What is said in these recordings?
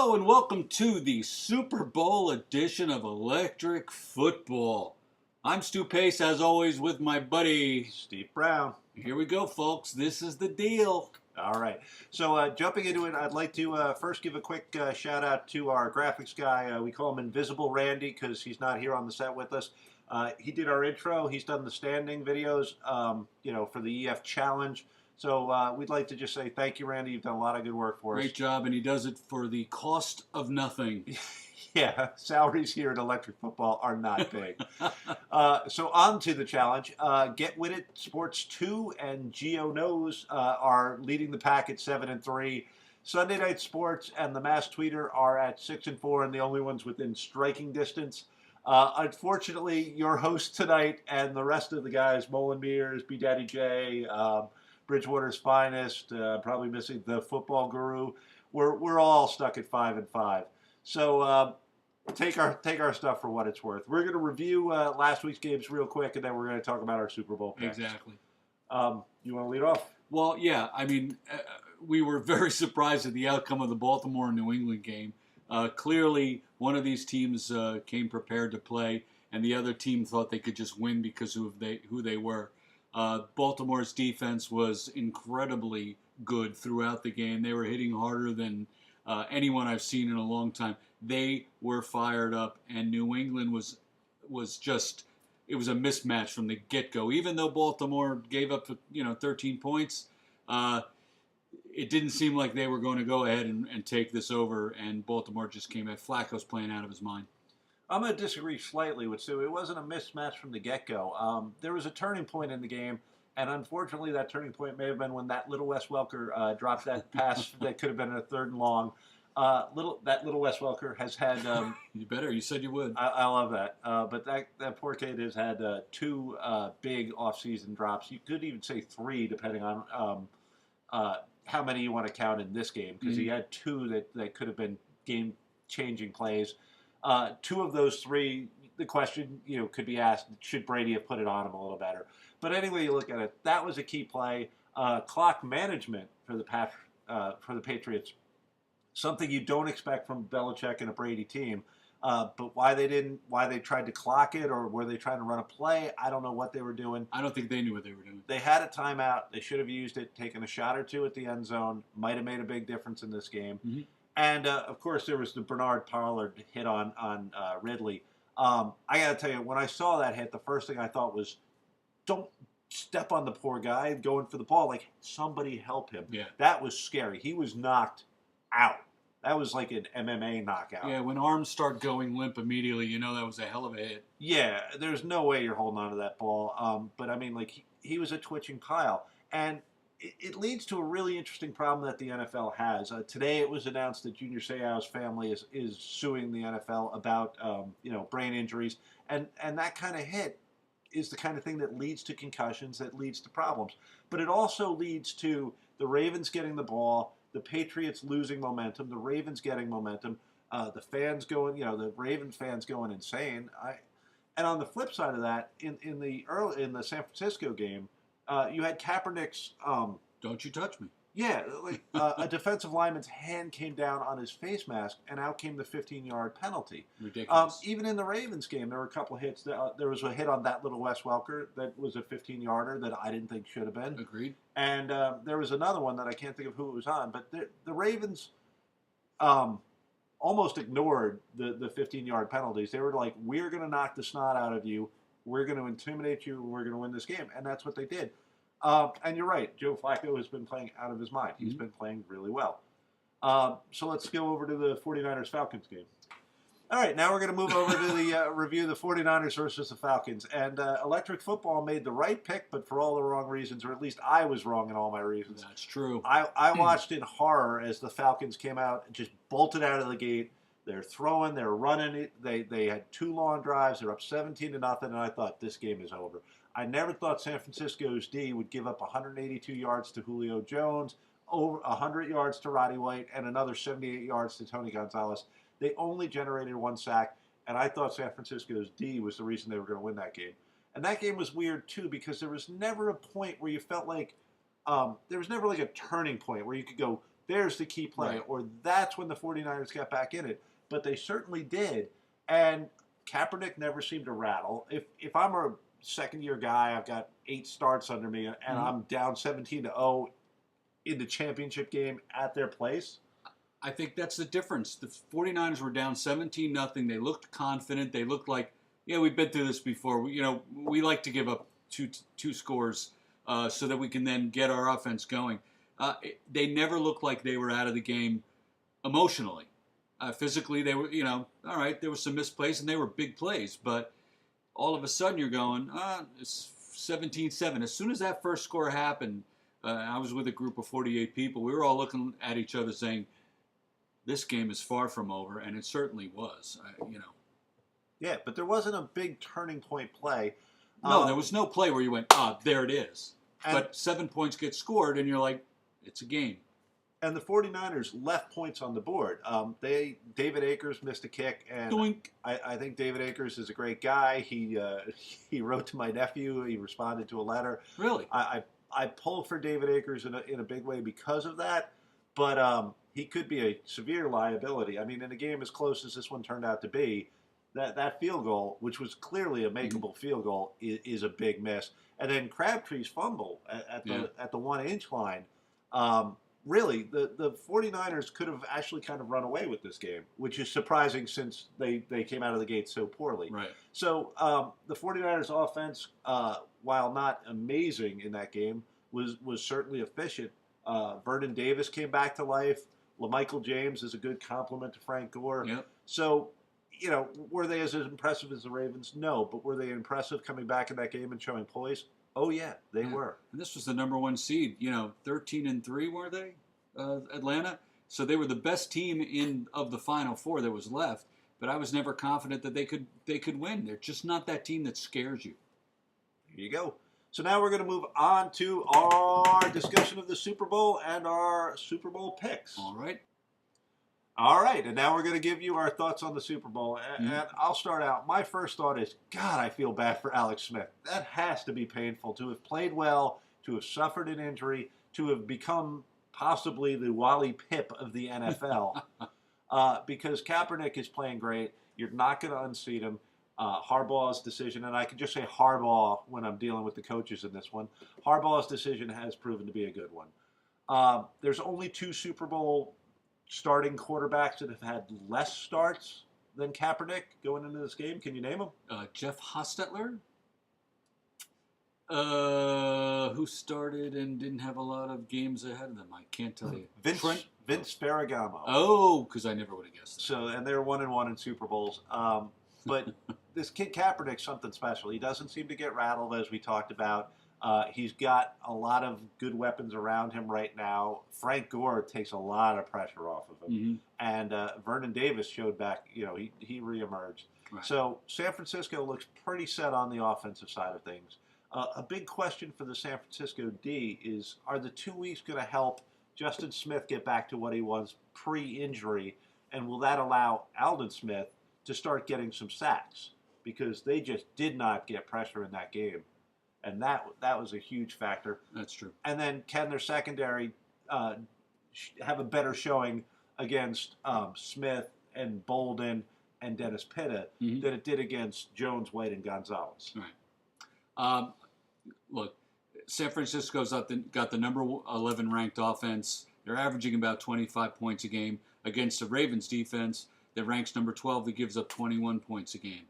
Hello and welcome to the Super Bowl edition of Electric Football. I'm Stu Pace, as always, with my buddy Steve Brown. Here we go, folks. This is the deal. All right. So jumping into it, I'd like to first give a quick shout out to our graphics guy. We call him Invisible Randy because he's not here on the set with us. He did our intro. He's done the standing videos, for the EF Challenge. So we'd like to just say thank you, Randy. You've done a lot of good work for us. Great job, and he does it for the cost of nothing. Yeah, salaries here at Electric Football are not big. So on to the challenge. Get With It Sports 2 and Geo Knows are leading the pack at 7-3. Sunday Night Sports and the Mass Tweeter are at 6-4 and the only ones within striking distance. Unfortunately, your host tonight and the rest of the guys, Mullen Mears, B Daddy J, Bridgewater's Finest, probably missing the Football Guru, we're all stuck at 5-5. So take our stuff for what it's worth. We're going to review last week's games real quick, and then we're going to talk about our Super Bowl picks. Exactly. You want to lead off? Well, yeah. I mean, we were very surprised at the outcome of the Baltimore and New England game. Clearly, one of these teams came prepared to play, and the other team thought they could just win because of who they were. Baltimore's defense was incredibly good throughout the game. They were hitting harder than anyone I've seen in a long time. They were fired up, and New England was just, it was a mismatch from the get-go. Even though Baltimore gave up 13 points, it didn't seem like they were going to go ahead and take this over, and Baltimore just came at Flacco's playing out of his mind. I'm going to disagree slightly with Sue. It wasn't a mismatch from the get-go. There was a turning point in the game, and unfortunately that turning point may have been when that little Wes Welker dropped that pass that could have been a 3rd and long. Little Wes Welker has had... You better. You said you would. I love that. But that poor kid has had 2 big off-season drops. You could even say 3, depending on how many you want to count in this game, because he had 2 that could have been game-changing plays. 2 of those 3, the question could be asked: should Brady have put it on him a little better? But anyway, you look at it. That was a key play. Clock management for the Patriots, something you don't expect from Belichick and a Brady team. But why they tried to clock it, or were they trying to run a play? I don't know what they were doing. I don't think they knew what they were doing. They had a timeout. They should have used it, taken a shot or 2 at the end zone. Might have made a big difference in this game. Mm-hmm. And, of course, there was the Bernard Pollard hit on Ridley. I got to tell you, when I saw that hit, the first thing I thought was, don't step on the poor guy going for the ball. Like, somebody help him. Yeah. That was scary. He was knocked out. That was like an MMA knockout. Yeah, when arms start going limp immediately, that was a hell of a hit. Yeah, there's no way you're holding on to that ball. But, I mean, like, he was a twitching pile. And it leads to a really interesting problem that the NFL has. Today it was announced that Junior Seau's family is suing the NFL about brain injuries, and that kind of hit is the kind of thing that leads to concussions, that leads to problems. But it also leads to the Ravens getting the ball, the Patriots losing momentum, the Ravens getting momentum, the fans going, the Ravens fans going insane. And on the flip side of that, in the San Francisco game, you had Kaepernick's... Don't you touch me. Yeah, like a defensive lineman's hand came down on his face mask, and out came the 15-yard penalty. Ridiculous. Even in the Ravens game, there were a couple of hits. There was a hit on that little Wes Welker that was a 15-yarder that I didn't think should have been. Agreed. And there was another one that I can't think of who it was on, but the Ravens almost ignored the 15-yard penalties. They were like, we're going to knock the snot out of you. We're going to intimidate you, and we're going to win this game. And that's what they did. And you're right. Joe Flacco has been playing out of his mind. He's been playing really well. So let's go over to the 49ers-Falcons game. All right, now we're going to move over to the review of the 49ers versus the Falcons. And Electric Football made the right pick, but for all the wrong reasons, or at least I was wrong in all my reasons. That's true. I watched in horror as the Falcons came out and just bolted out of the gate. They're throwing, they're running it. They had 2 long drives. They're up 17-0, and I thought this game is over. I never thought San Francisco's D would give up 182 yards to Julio Jones, over 100 yards to Roddy White, and another 78 yards to Tony Gonzalez. They only generated 1 sack, and I thought San Francisco's D was the reason they were going to win that game. And that game was weird, too, because there was never a point where you felt like there was never like a turning point where you could go, there's the key play, Right. or that's when the 49ers got back in it. But they certainly did. And Kaepernick never seemed to rattle. If I'm a second-year guy, I've got 8 starts under me, and I'm down 17-0 in the championship game at their place. I think that's the difference. The 49ers were down 17-0. They looked confident. They looked like, yeah, we've been through this before. We like to give up two scores so that we can then get our offense going. They never looked like they were out of the game emotionally. Physically, they were, all right, there were some missed plays, and they were big plays. But all of a sudden, you're going, it's 17-7. As soon as that first score happened, I was with a group of 48 people. We were all looking at each other saying, this game is far from over, and it certainly was, Yeah, but there wasn't a big turning point play. No, there was no play where you went, there it is. But 7 points get scored, and you're like, it's a game. And the 49ers left points on the board. David Akers missed a kick, and Doink. I think David Akers is a great guy. He wrote to my nephew. He responded to a letter. Really? I pulled for David Akers in a big way because of that, but he could be a severe liability. I mean, in a game as close as this one turned out to be, that field goal, which was clearly a makeable field goal, is a big miss. And then Crabtree's fumble at the 1-inch line. Really, the 49ers could have actually kind of run away with this game, which is surprising since they came out of the gate so poorly. Right. So the 49ers offense, while not amazing in that game, was certainly efficient. Vernon Davis came back to life. LaMichael James is a good compliment to Frank Gore. Yep. So, were they as impressive as the Ravens? No. But were they impressive coming back in that game and showing poise? Oh, yeah, they were. And this was the number 1 seed, 13-3, were they? Atlanta. So they were the best team of the Final Four that was left. But I was never confident that they could win. They're just not that team that scares you. Here you go. So now we're going to move on to our discussion of the Super Bowl and our Super Bowl picks. All right. All right, and now we're going to give you our thoughts on the Super Bowl. And I'll start out. My first thought is, God, I feel bad for Alex Smith. That has to be painful to have played well, to have suffered an injury, to have become possibly the Wally Pipp of the NFL. Because Kaepernick is playing great. You're not going to unseat him. Harbaugh's decision, and I can just say Harbaugh when I'm dealing with the coaches in this one, Harbaugh's decision has proven to be a good one. There's only 2 Super Bowl starting quarterbacks that have had less starts than Kaepernick going into this game. Can you name them? Jeff Hostetler, who started and didn't have a lot of games ahead of them. I can't tell you. Vince Ferragamo. Oh, because I never would have guessed that. So, and they're 1-1 in Super Bowls. But this kid Kaepernick's something special. He doesn't seem to get rattled, as we talked about. He's got a lot of good weapons around him right now. Frank Gore takes a lot of pressure off of him. And Vernon Davis showed back, he reemerged. Right. So San Francisco looks pretty set on the offensive side of things. A big question for the San Francisco D is, are the 2 weeks going to help Justin Smith get back to what he was pre-injury? And will that allow Aldon Smith to start getting some sacks? Because they just did not get pressure in that game. And that was a huge factor. That's true. And then can their secondary have a better showing against Smith and Bolden and Dennis Pitta than it did against Jones, White, and Gonzalez? Right. Look, San Francisco's got the number 11 ranked offense. They're averaging about 25 points a game against the Ravens defense that ranks number 12 that gives up 21 points a game.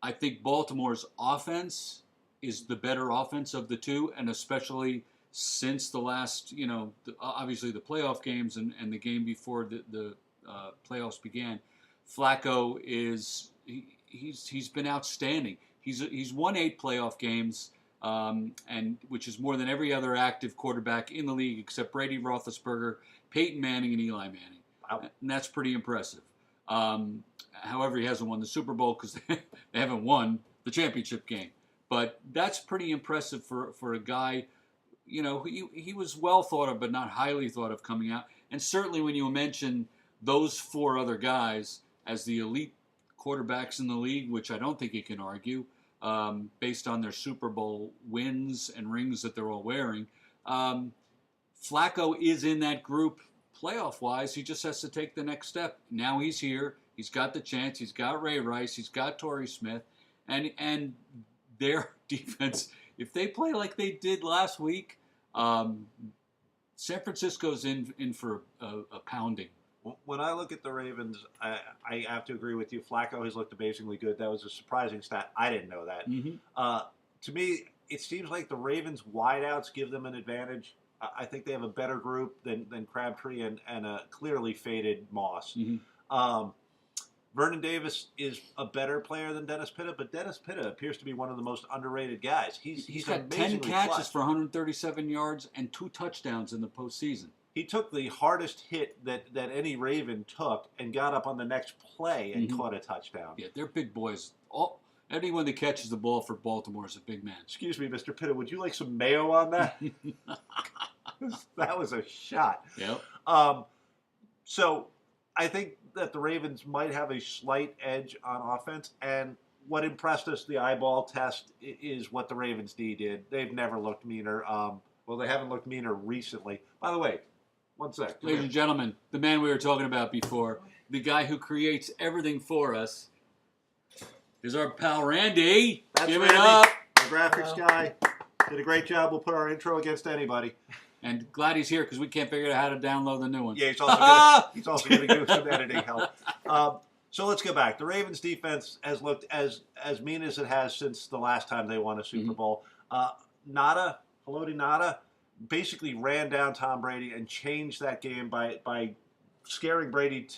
I think Baltimore's offense is the better offense of the two, and especially since the last, obviously the playoff games and the game before the playoffs began. Flacco he's been outstanding. He's won 8 playoff games, and which is more than every other active quarterback in the league except Brady, Roethlisberger, Peyton Manning, and Eli Manning. Wow. And that's pretty impressive. However, he hasn't won the Super Bowl because they haven't won the championship game. But that's pretty impressive for a guy, he was well thought of but not highly thought of coming out. And certainly when you mention those 4 other guys as the elite quarterbacks in the league, which I don't think you can argue, based on their Super Bowl wins and rings that they're all wearing, Flacco is in that group playoff-wise. He just has to take the next step. Now he's here. He's got the chance. He's got Ray Rice. He's got Torrey Smith. And their defense, if they play like they did last week, San Francisco's in for a pounding. When I look at the Ravens, I have to agree with you. Flacco has looked amazingly good. That was a surprising stat. I didn't know that. To me, it seems like the Ravens' wideouts give them an advantage. I think they have a better group than Crabtree and a clearly faded Moss. Vernon Davis is a better player than Dennis Pitta, but Dennis Pitta appears to be one of the most underrated guys. He's got 10 catches for 137 yards and 2 touchdowns in the postseason. He took the hardest hit that any Raven took and got up on the next play and caught a touchdown. Yeah, they're big boys. Anyone that catches the ball for Baltimore is a big man. Excuse me, Mr. Pitta, would you like some mayo on that? That was a shot. Yep. So I think that the Ravens might have a slight edge on offense, and what impressed us, the eyeball test, is what the Ravens D did. They've never looked meaner. Well, they haven't looked meaner recently. By the way, one sec. Ladies and gentlemen, the man we were talking about before, the guy who creates everything for us, is our pal Randy. That's Give Randy, it up. the graphics guy. Did a great job. We'll put our intro against anybody. And glad he's here because we can't figure out how to download the new one. Yeah, he's also going to give some editing help. So let's go back. The Ravens defense has looked as mean as it has since the last time they won a Super Bowl. Haloti Ngata, basically ran down Tom Brady and changed that game by scaring Brady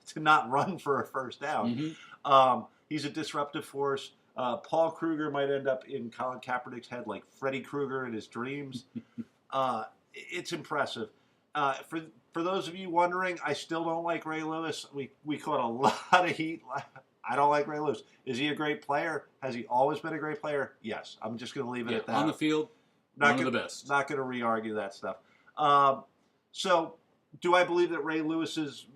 to not run for a first down. He's a disruptive force. Paul Kruger might end up in Colin Kaepernick's head like Freddy Krueger in his dreams. It's impressive. For those of you wondering, I still don't like Ray Lewis. We caught a lot of heat. I don't like Ray Lewis. Is he a great player? Has he always been a great player? Yes. I'm just going to leave it at that. On the field, one of the best. Not going to re-argue that stuff. So, do I believe that Ray Lewis's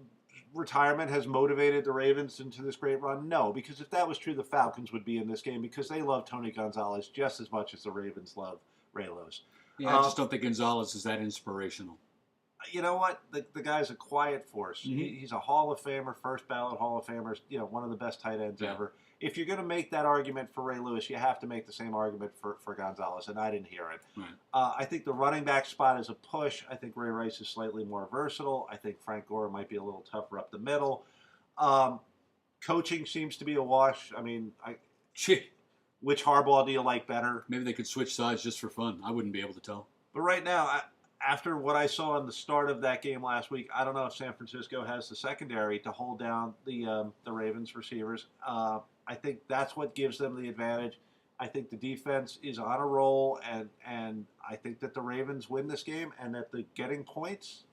retirement has motivated the Ravens into this great run? No, because if that was true, the Falcons would be in this game because they love Tony Gonzalez just as much as the Ravens love Ray Lewis. Yeah, I just don't think Gonzalez is that inspirational. You know what? The guy's a quiet force. He's a Hall of Famer, first ballot Hall of Famer, one of the best tight ends ever. If you're going to make that argument for Ray Lewis, you have to make the same argument for Gonzalez, and I didn't hear it. Right. I think the running back spot is a push. I think Ray Rice is slightly more versatile. I think Frank Gore might be a little tougher up the middle. Coaching seems to be a wash. I mean, which Harbaugh do you like better? Maybe they could switch sides just for fun. I wouldn't be able to tell. But right now, after what I saw in the start of that game last week, I don't know if San Francisco has the secondary to hold down the Ravens receivers. I think that's what gives them the advantage. I think the defense is on a roll, and I think that the Ravens win this game, and that the getting points,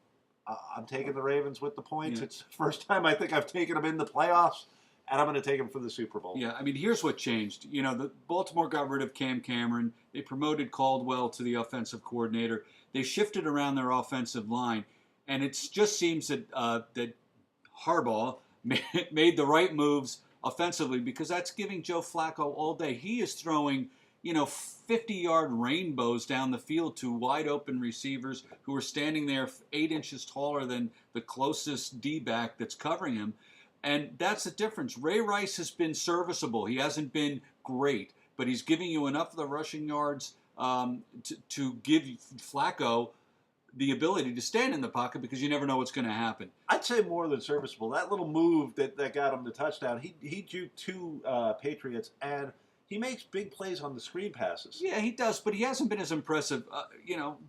I'm taking the Ravens with the points. Yeah. It's the first time I think I've taken them in the playoffs, and I'm going to take them for the Super Bowl. Yeah, I mean, here's what changed. The Baltimore got rid of Cam Cameron. They promoted Caldwell to the offensive coordinator. They shifted around their offensive line, and it just seems that that Harbaugh made the right moves offensively because that's giving Joe Flacco all day. He is throwing, 50-yard rainbows down the field to wide-open receivers who are standing there 8 inches taller than the closest D-back that's covering him. And that's the difference. Ray Rice has been serviceable. He hasn't been great, but he's giving you enough of the rushing yards to give Flacco the ability to stand in the pocket because you never know what's going to happen. I'd say more than serviceable. That little move that got him the touchdown, he juked 2 Patriots, and he makes big plays on the screen passes. Yeah, he does, but he hasn't been as impressive.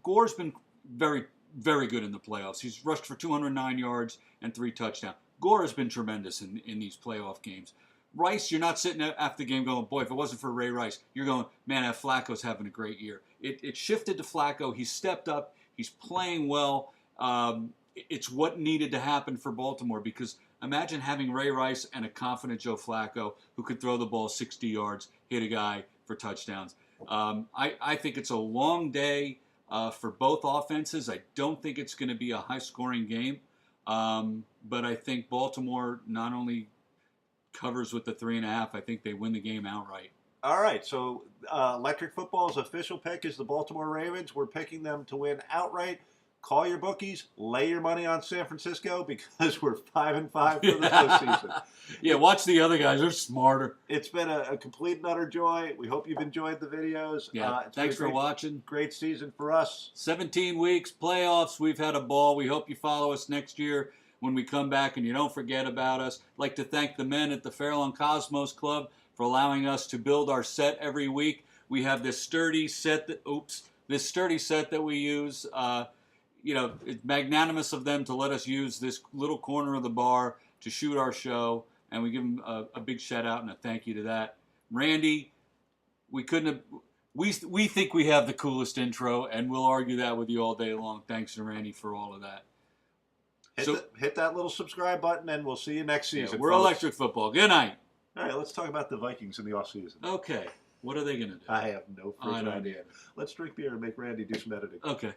Gore's been very, very good in the playoffs. He's rushed for 209 yards and 3 touchdowns. Gore has been tremendous in these playoff games. Rice, you're not sitting after the game going, boy, if it wasn't for Ray Rice, you're going, man, that Flacco's having a great year. It shifted to Flacco. He stepped up. He's playing well. It's what needed to happen for Baltimore because imagine having Ray Rice and a confident Joe Flacco who could throw the ball 60 yards, hit a guy for touchdowns. I think it's a long day for both offenses. I don't think it's going to be a high-scoring game. But I think Baltimore not only covers with the 3.5, I think they win the game outright. All right, so Electric Football's official pick is the Baltimore Ravens. We're picking them to win outright. call your bookies, lay your money on San Francisco because we're 5-5 for the postseason. Yeah, watch the other guys. They're smarter. It's been a complete and utter joy. We hope you've enjoyed the videos. Yeah, thanks for watching. Great season for us. 17 weeks, playoffs. We've had a ball. We hope you follow us next year when we come back and you don't forget about us. I'd like to thank the men at the Fairlawn Cosmos Club for allowing us to build our set every week. We have this sturdy set that we use. It's magnanimous of them to let us use this little corner of the bar to shoot our show, and we give them a big shout out and a thank you to that. Randy, we think we have the coolest intro, and we'll argue that with you all day long. Thanks to Randy for all of that. Hit that little subscribe button, and we'll see you next season. We're folks. Electric Football. Good night. All right, let's talk about the Vikings in the offseason. Okay. What are they going to do? I have no freaking idea. Let's drink beer and make Randy do some editing. Okay.